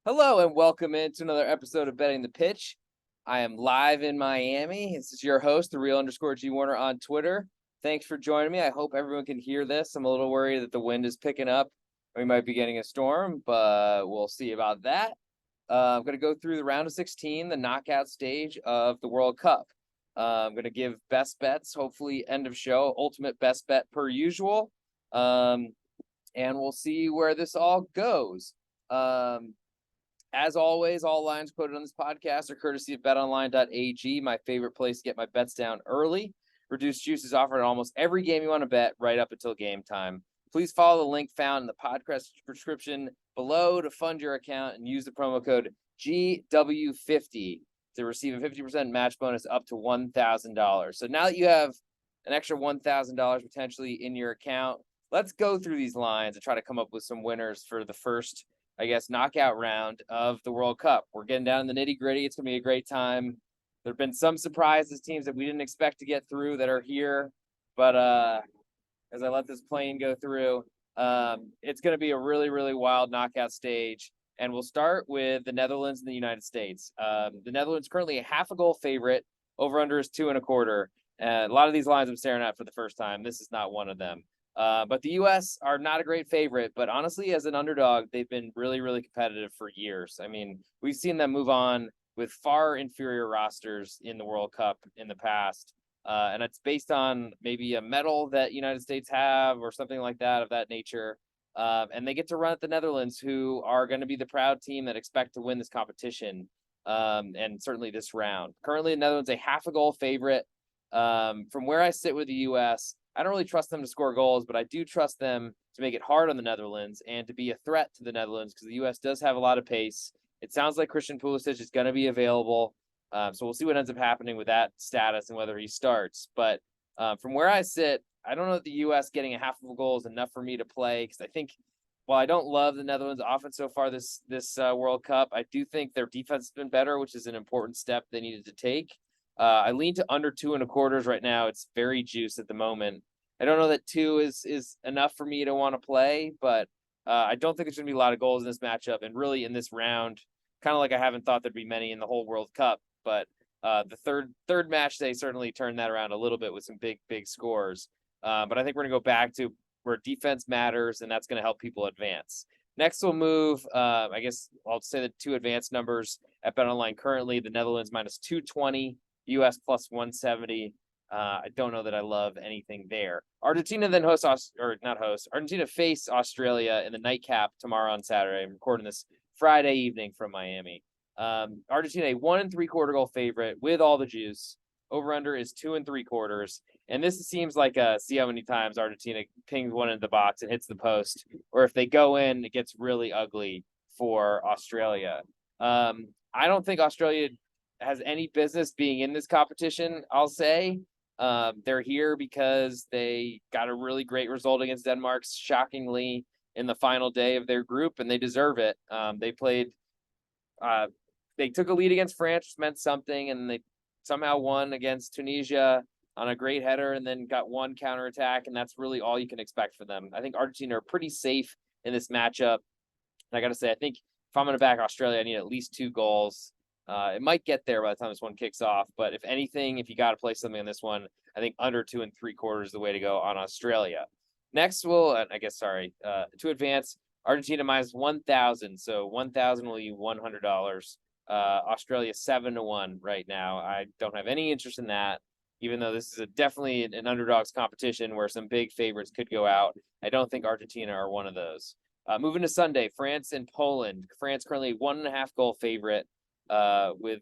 Hello and welcome into another episode of Betting the Pitch. I am live in Miami. This is your host, the real underscore G Warner on Twitter. Thanks for joining me. I hope everyone can hear this. I'm a little worried that the wind is picking up. We might be getting a storm, but we'll see about that. I'm going to go through the round of 16, the knockout stage of the World Cup. I'm going to give best bets, hopefully end of show, ultimate best bet per usual. And we'll see where this all goes. As always, all lines quoted on this podcast are courtesy of betonline.ag, my favorite place to get my bets down early. Reduced juice is offered in almost every game you want to bet right up until game time. Please follow the link found in the podcast description below to fund your account and use the promo code GW50 to receive a 50% match bonus up to $1,000. So now that you have an extra $1,000 potentially in your account, let's go through these lines and try to come up with some winners for the first knockout round of the World Cup. We're getting down in the nitty gritty. It's going to be a great time. There have been some surprises, teams that we didn't expect to get through that are here. But as I let this plane go through, it's going to be a really, really wild knockout stage. And we'll start with the Netherlands and the United States. The Netherlands currently a half a goal favorite. Over under is 2.25. A lot of these lines I'm staring at for the first time. This is not one of them. But the U.S. are not a great favorite, but honestly, as an underdog, they've been really, really competitive for years. I mean, we've seen them move on with far inferior rosters in the World Cup in the past. And it's based on maybe a medal that United States have or something like that of that nature. And they get to run at the Netherlands, who are going to be the proud team that expect to win this competition. And certainly this round. Currently, the Netherlands a half a goal favorite. From where I sit with the U.S., I don't really trust them to score goals, but I do trust them to make it hard on the Netherlands and to be a threat to the Netherlands because the U.S. does have a lot of pace. It sounds like Christian Pulisic is going to be available. So we'll see what ends up happening with that status and whether he starts. But from where I sit, I don't know that the U.S. getting a half of a goal is enough for me to play because I think while I don't love the Netherlands offense so far this World Cup, I do think their defense has been better, which is an important step they needed to take. I lean to under 2.25 right now. It's very juiced at the moment. I don't know that 2 is enough for me to want to play, but I don't think there's going to be a lot of goals in this matchup. And really in this round, kind of like I haven't thought there'd be many in the whole World Cup. But the third match, they certainly turned that around a little bit with some big scores. But I think we're going to go back to where defense matters, and that's going to help people advance. Next, we'll move, I guess I'll say the 2 advanced numbers at BetOnline currently. The Netherlands minus 220. U.S. plus 170. I don't know that I love anything there. Argentina then Argentina face Australia in the nightcap tomorrow on Saturday. I'm recording this Friday evening from Miami. Argentina, a 1.75 goal favorite with all the juice. Over under is 2.75. And this seems like see how many times Argentina pings one into the box and hits the post, or if they go in, it gets really ugly for Australia. I don't think Australia has any business being in this competition, I'll say. They're here because they got a really great result against Denmark, shockingly, in the final day of their group, and they deserve it. They took a lead against France, which meant something, and they somehow won against Tunisia on a great header and then got one counterattack, and that's really all you can expect for them. I think Argentina are pretty safe in this matchup. And I got to say, I think if I'm going to back Australia, I need at least 2 goals. It might get there by the time this one kicks off, but if anything, if you got to play something on this one, I think under 2.75 is the way to go on Australia. Next, to advance, Argentina minus 1,000. So 1,000 will you $100. Australia 7-1 right now. I don't have any interest in that, even though this is definitely an underdogs competition where some big favorites could go out. I don't think Argentina are one of those. Moving to Sunday, France and Poland. France currently a 1.5 goal favorite. With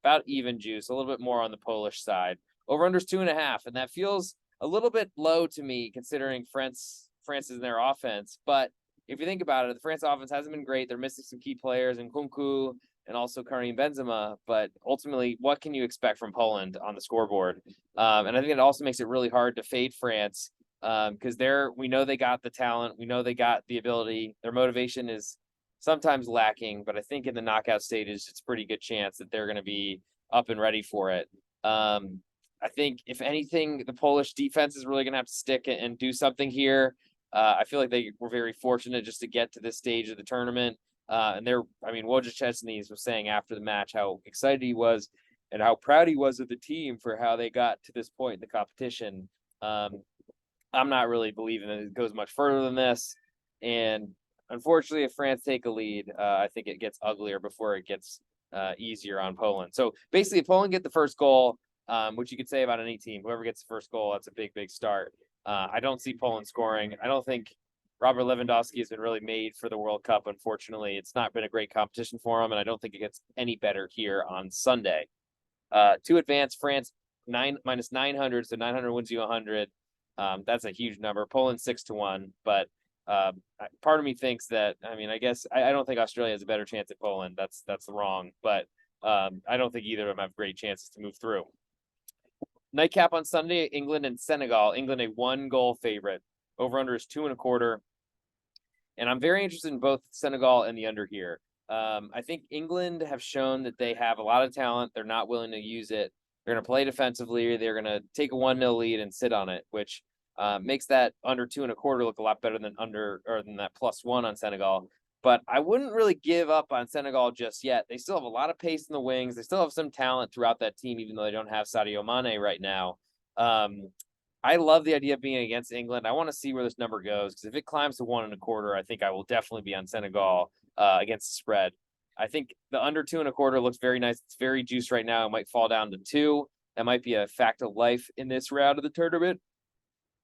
about even juice, a little bit more on the Polish side. Over under is 2.5, and that feels a little bit low to me considering France is in their offense. But if you think about it, the France offense hasn't been great. They're missing some key players in Nkunku and also Karim Benzema. But ultimately, what can you expect from Poland on the scoreboard? And I think it also makes it really hard to fade France because we know they got the talent, we know they got the ability. Their motivation is sometimes lacking, but I think in the knockout stages, it's a pretty good chance that they're going to be up and ready for it. I think if anything, the Polish defense is really going to have to stick and do something here. I feel like they were very fortunate just to get to this stage of the tournament. And Wojciechny was saying after the match how excited he was and how proud he was of the team for how they got to this point in the competition. I'm not really believing that it goes much further than this. And unfortunately, if France take a lead, I think it gets uglier before it gets easier on Poland. So basically, if Poland get the first goal, which you could say about any team, whoever gets the first goal, that's a big, big start. I don't see Poland scoring. I don't think Robert Lewandowski has been really made for the World Cup. Unfortunately, it's not been a great competition for him, and I don't think it gets any better here on Sunday. To advance, France minus 900, so 900 wins you 100. That's a huge number. Poland 6-1, but part of me thinks that, I guess I don't think Australia has a better chance at Poland. That's wrong, but I don't think either of them have great chances to move through. Nightcap on Sunday, England and Senegal. England a 1-goal favorite. Over under is 2.25. And I'm very interested in both Senegal and the under here. I think England have shown that they have a lot of talent. They're not willing to use it. They're going to play defensively. They're going to take a 1-0 lead and sit on it, which makes that under 2.25 look a lot better than than that +1 on Senegal. But I wouldn't really give up on Senegal just yet. They still have a lot of pace in the wings. They still have some talent throughout that team, even though they don't have Sadio Mane right now. I love the idea of being against England. I want to see where this number goes, because if it climbs to 1.25, I think I will definitely be on Senegal against the spread. I think the under 2.25 looks very nice. It's very juiced right now. It might fall down to 2. That might be a fact of life in this round of the tournament.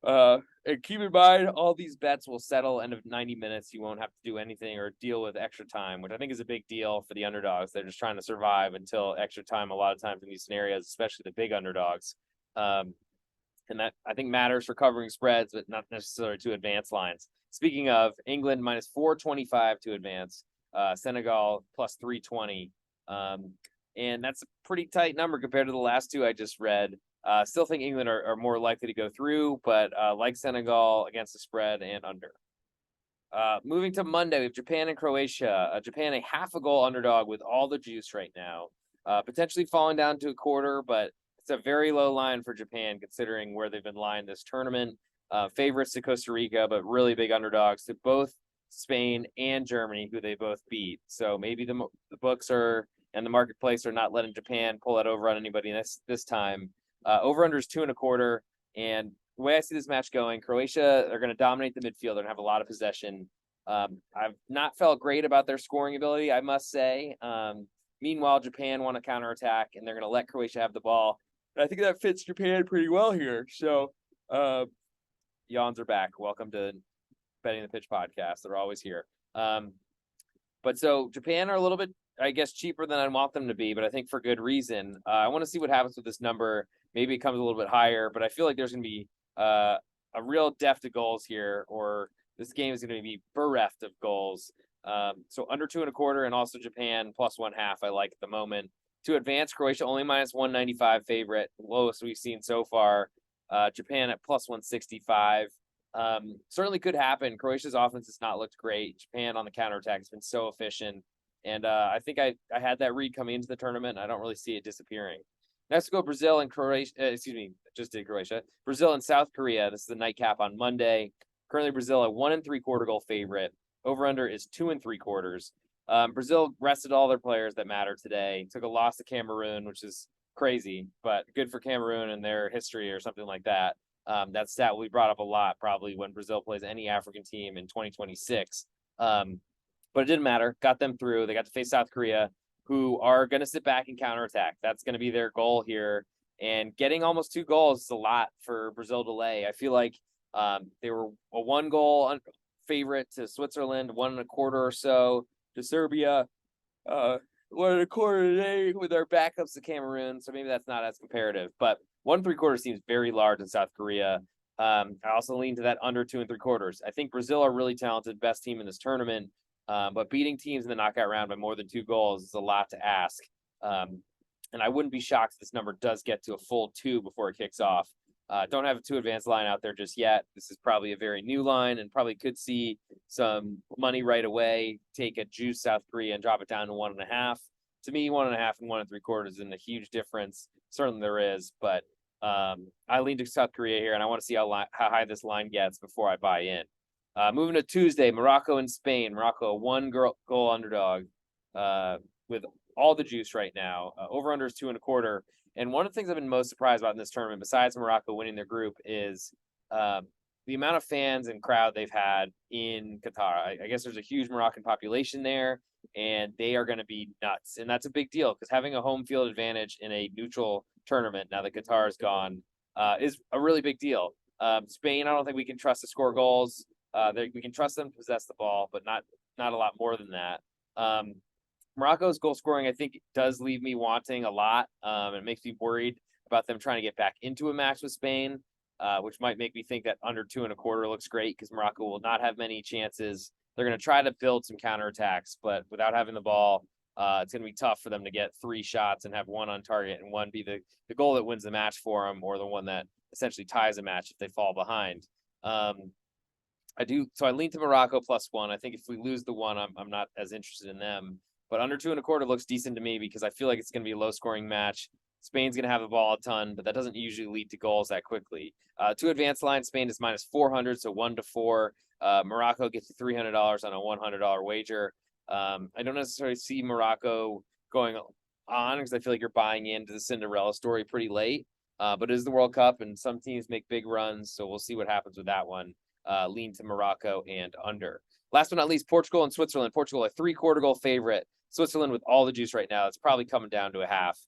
And keep in mind, all these bets will settle end of 90 minutes. You won't have to do anything or deal with extra time, which I think is a big deal for the underdogs. They're just trying to survive until extra time a lot of times in these scenarios, especially the big underdogs. And that, I think, matters for covering spreads, but not necessarily to advance lines. Speaking of, England minus 425 to advance, Senegal plus 320. And that's a pretty tight number compared to the last two I just read. Still think England are more likely to go through, but like Senegal against the spread and under. Moving to Monday, we have Japan and Croatia. Japan a 0.5-goal underdog with all the juice right now. Potentially falling down to 1/4, but it's a very low line for Japan considering where they've been lying this tournament. Favorites to Costa Rica, but really big underdogs to both Spain and Germany, who they both beat. So maybe the books are and the marketplace are not letting Japan pull that over on anybody this time. Over under is 2.25. And the way I see this match going, Croatia are going to dominate the midfield. They're going to have a lot of possession. I've not felt great about their scoring ability, I must say. Meanwhile, Japan want to counterattack, and they're going to let Croatia have the ball. And I think that fits Japan pretty well here. So, yawns are back. Welcome to Betting the Pitch podcast. They're always here. But so Japan are a little bit, I guess, cheaper than I want them to be, but I think for good reason. I want to see what happens with this number. Maybe it comes a little bit higher, but I feel like there's going to be a real depth of goals here, or this game is going to be bereft of goals. So under 2.25, and also Japan plus 1/2. I like at the moment. To advance, Croatia only minus 195 favorite, lowest we've seen so far. Japan at plus 165. Certainly could happen. Croatia's offense has not looked great. Japan on the counterattack has been so efficient. And I think I had that read coming into the tournament. And I don't really see it disappearing. Next, we'll go Brazil and Croatia. Just did Croatia. Brazil and South Korea. This is the nightcap on Monday. Currently, Brazil a 1.75 goal favorite. Over under is 2.75. Brazil rested all their players that matter today. Took a loss to Cameroon, which is crazy, but good for Cameroon and their history or something like that. That stat will be brought up a lot probably when Brazil plays any African team in 2026. But it didn't matter. Got them through. They got to face South Korea, who are going to sit back and counterattack. That's going to be their goal here. And getting almost 2 goals is a lot for Brazil to lay. I feel like they were a 1-goal favorite to Switzerland, 1.25 or so to Serbia, 1.25 today with our backups to Cameroon. So maybe that's not as comparative. But 1.75 seems very large in South Korea. I also lean to that under 2.75. I think Brazil are really talented, best team in this tournament. But beating teams in the knockout round by more than 2 goals is a lot to ask. And I wouldn't be shocked if this number does get to a full 2 before it kicks off. Don't have a 2 advanced line out there just yet. This is probably a very new line and probably could see some money right away, take a juice South Korea and drop it down to 1.5. To me, 1.5 and 1.75 isn't a huge difference. Certainly there is, but I lean to South Korea here, and I want to see how high this line gets before I buy in. Moving to Tuesday, Morocco and Spain. Morocco, a goal underdog with all the juice right now. Over-under is 2.25. And one of the things I've been most surprised about in this tournament, besides Morocco winning their group, is the amount of fans and crowd they've had in Qatar. I guess there's a huge Moroccan population there, and they are going to be nuts. And that's a big deal because having a home field advantage in a neutral tournament, now that Qatar is gone, is a really big deal. Spain, I don't think we can trust to score goals. We can trust them to possess the ball, but not a lot more than that. Morocco's goal scoring, I think, does leave me wanting a lot. It makes me worried about them trying to get back into a match with Spain, which might make me think that under 2.25 looks great because Morocco will not have many chances. They're going to try to build some counterattacks, but without having the ball, it's going to be tough for them to get 3 shots and have one on target and one be the goal that wins the match for them, or the one that essentially ties a match if they fall behind. I lean to Morocco +1. I think if we lose the one, I'm not as interested in them. But under 2.25 looks decent to me because I feel like it's going to be a low-scoring match. Spain's going to have the ball a ton, but that doesn't usually lead to goals that quickly. 2 advanced line, Spain is -400, so 1-4. Morocco gets you $300 on a $100 wager. I don't necessarily see Morocco going on because I feel like you're buying into the Cinderella story pretty late. But it is the World Cup, and some teams make big runs, so we'll see what happens with that one. Lean to Morocco and under. Last but not least, Portugal and Switzerland. Portugal, a 3/4 goal favorite. Switzerland with all the juice right now. It's probably coming down to a half.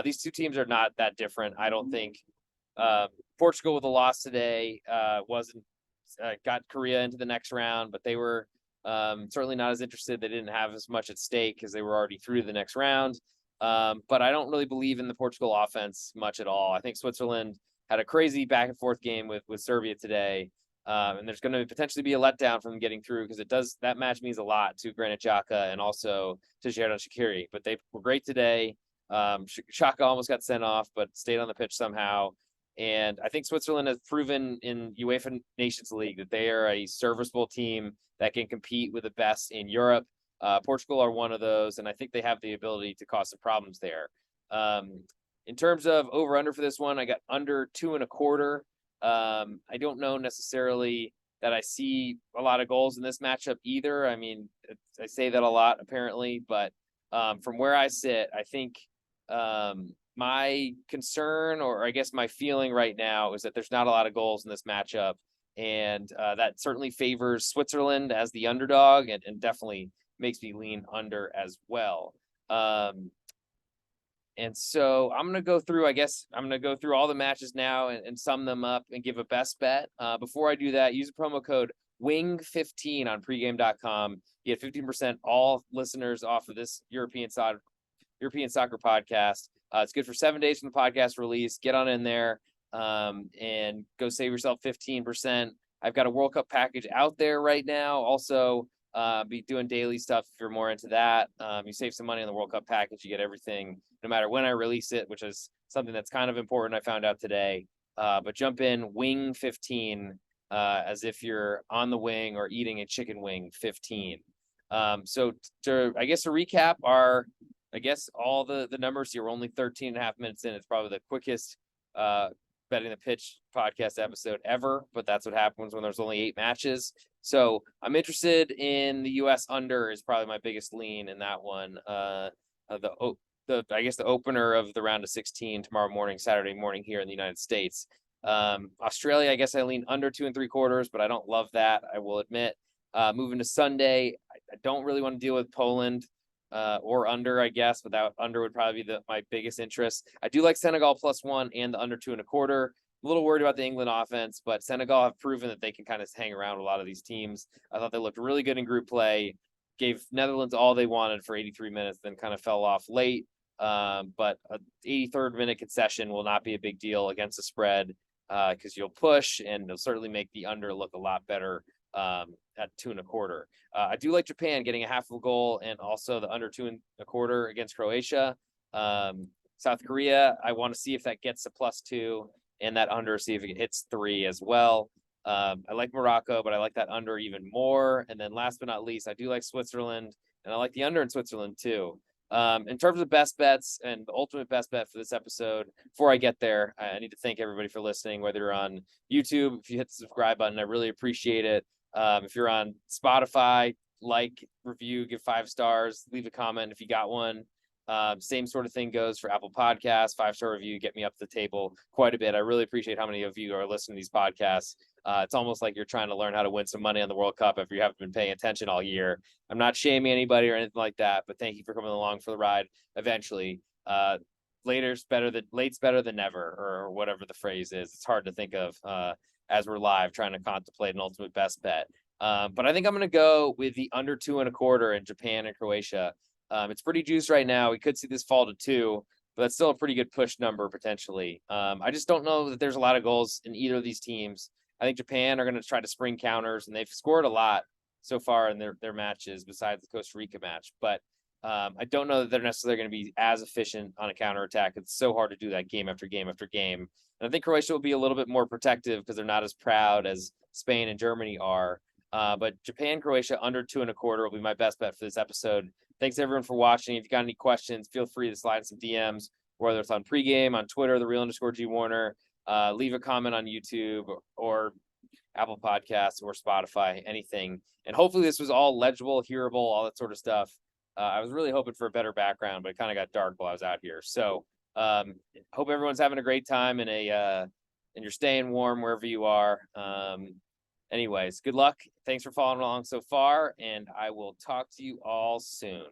These two teams are not that different. I don't think Portugal with a loss today got Korea into the next round, but they were certainly not as interested. They didn't have as much at stake because they were already through to the next round. But I don't really believe in the Portugal offense much at all. I think Switzerland had a crazy back and forth game with Serbia today. And there's going to potentially be a letdown from them getting through because that match means a lot to Granit Xhaka and also to Xherdan Shaqiri. But they were great today. Xhaka almost got sent off, but stayed on the pitch somehow. And I think Switzerland has proven in UEFA Nations League that they are a serviceable team that can compete with the best in Europe. Portugal are one of those, and I think they have the ability to cause some problems there. In terms of over-under for this one, I got under 2.25. I don't know necessarily that I see a lot of goals in this matchup either. I mean, I say that a lot apparently, but from where I sit, I think my concern, or I guess my feeling right now, is that there's not a lot of goals in this matchup, and that certainly favors Switzerland as the underdog, and definitely makes me lean under as well. And so I'm going to go through all the matches now and sum them up and give a best bet. Before I do that, use a promo code WING15 on pregame.com. You get 15% all listeners off of this European soccer podcast. It's good for 7 days from the podcast release. Get on in there and go save yourself 15%. I've got a World Cup package out there right now. Also, be doing daily stuff if you're more into that. You save some money on the World Cup package. You get everything no matter when I release it, which is something that's kind of important I found out today. But jump in WING15 as if you're on the wing or eating a chicken wing 15. So to recap all the numbers here. We're only 13 and a half minutes in. It's probably the quickest betting the pitch podcast episode ever, but that's what happens when there's only 8 matches. So I'm interested in the US under is probably my biggest lean in that one. The opener of the round of 16 tomorrow Saturday morning here in the United States. Australia, I guess I lean under 2 3/4, but I don't love that, I will admit. Moving to Sunday, I don't really want to deal with Poland or under, I guess, but that under would probably be my biggest interest. I do like Senegal +1 and the under 2.25. A little worried about the England offense, but Senegal have proven that they can kind of hang around a lot of these teams. I thought they looked really good in group play, gave Netherlands all they wanted for 83 minutes, then kind of fell off late. But an 83rd minute concession will not be a big deal against the spread because you'll push, and it'll certainly make the under look a lot better at 2.25. I do like Japan getting a half of a goal and also the under 2.25 against Croatia. South Korea, I want to see if that gets to +2, and that under, see if it hits 3 as well. I like Morocco, but I like that under even more. And then last but not least, I do like Switzerland, and I like the under in Switzerland too. In terms of best bets and the ultimate best bet for this episode, before I get there, I need to thank everybody for listening, whether you're on YouTube, if you hit the subscribe button, I really appreciate it. If you're on Spotify, like, review, give 5 stars, leave a comment if you got one. Same sort of thing goes for Apple Podcasts. 5-star review, get me up the table quite a bit. I really appreciate how many of you are listening to these podcasts. It's almost like you're trying to learn how to win some money on the World Cup if you haven't been paying attention all year. I'm not shaming anybody or anything like that, but thank you for coming along for the ride eventually. Late's better than never, or whatever the phrase is. It's hard to think of as we're live trying to contemplate an ultimate best bet. But I think I'm going to go with the under 2.25 in Japan and Croatia. It's pretty juiced right now. We could see this fall to 2, but that's still a pretty good push number potentially. I just don't know that there's a lot of goals in either of these teams. I think Japan are going to try to spring counters, and they've scored a lot so far in their matches besides the Costa Rica match. But I don't know that they're necessarily going to be as efficient on a counterattack. It's so hard to do that game after game after game. And I think Croatia will be a little bit more protective because they're not as proud as Spain and Germany are. But Japan, Croatia under 2.25 will be my best bet for this episode. Thanks everyone for watching. If you got any questions, feel free to slide some DMs, whether it's on pregame, on Twitter, @thereal_G Warner. Leave a comment on YouTube or Apple Podcasts or Spotify, anything. And hopefully this was all legible, hearable, all that sort of stuff. I was really hoping for a better background, but it kind of got dark while I was out here. So hope everyone's having a great time and you're staying warm wherever you are. Anyways, good luck. Thanks for following along so far, and I will talk to you all soon.